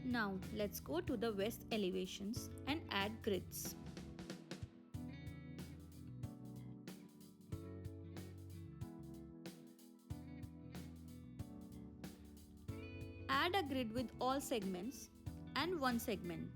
Now let's go to the west elevations and add grids. Add a grid with all segments and one segment.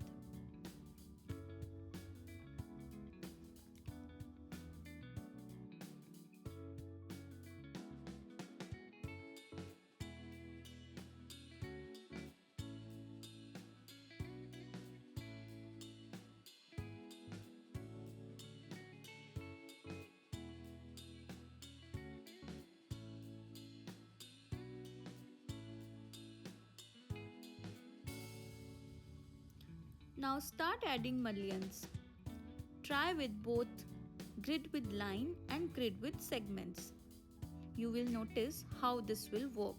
Now start adding mullions. Try with both grid with line and grid with segments. You will notice how this will work.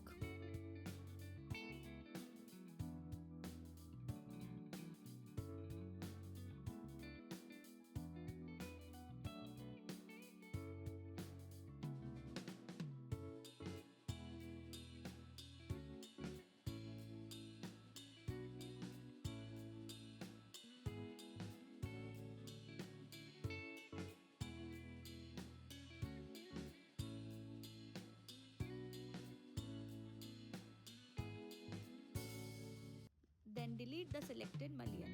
Then delete the selected mullion.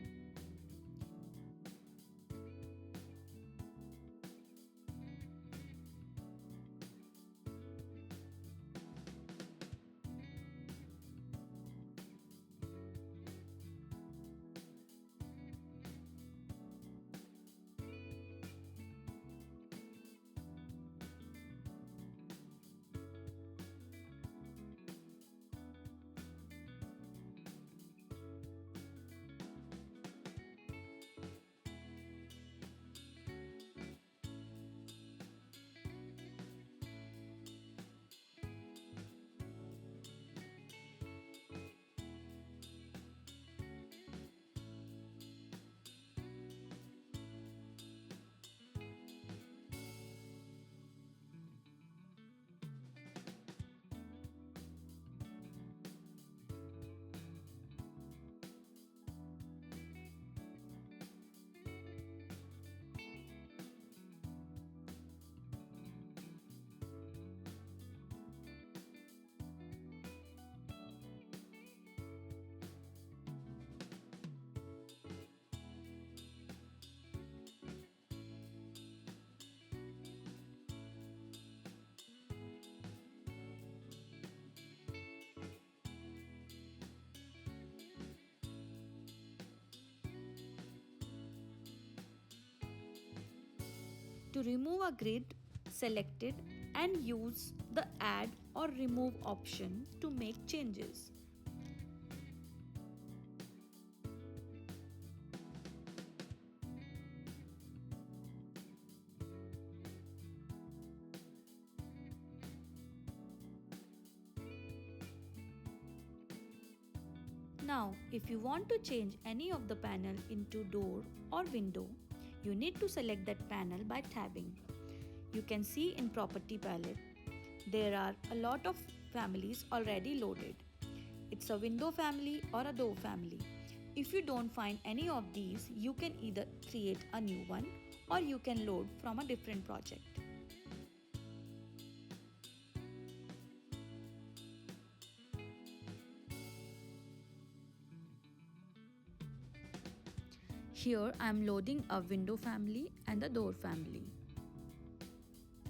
To remove a grid, select it and use the add or remove option to make changes. Now, if you want to change any of the panel into door or window, you need to select that panel by tabbing. You can see in property palette, there are a lot of families already loaded. It's a window family or a door family. If you don't find any of these, you can either create a new one or you can load from a different project. Here I am loading a window family and a door family.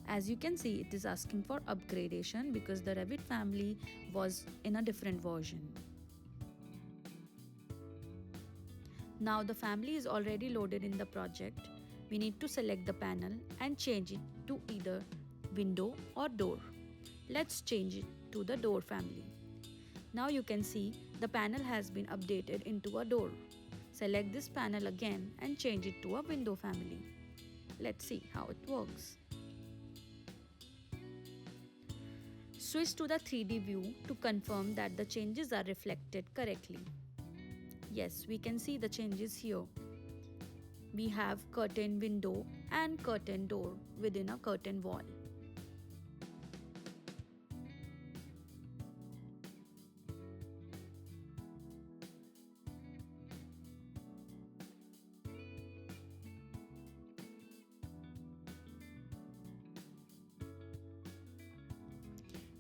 As you can see, it is asking for upgradation because the Revit family was in a different version. Now the family is already loaded in the project. We need to select the panel and change it to either window or door. Let's change it to the door family. Now you can see the panel has been updated into a door. Select this panel again and change it to a window family. Let's see how it works. Switch to the 3D view to confirm that the changes are reflected correctly. Yes, we can see the changes here. We have curtain window and curtain door within a curtain wall.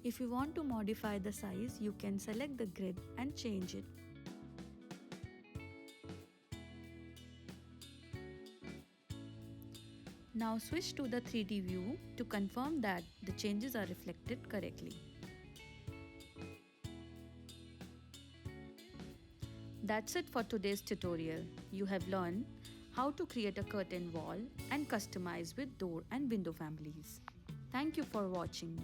If you want to modify the size, you can select the grid and change it. Now switch to the 3D view to confirm that the changes are reflected correctly. That's it for today's tutorial. You have learned how to create a curtain wall and customize with door and window families. Thank you for watching.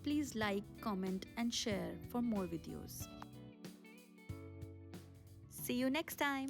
Please like, comment and share for more videos. See you next time.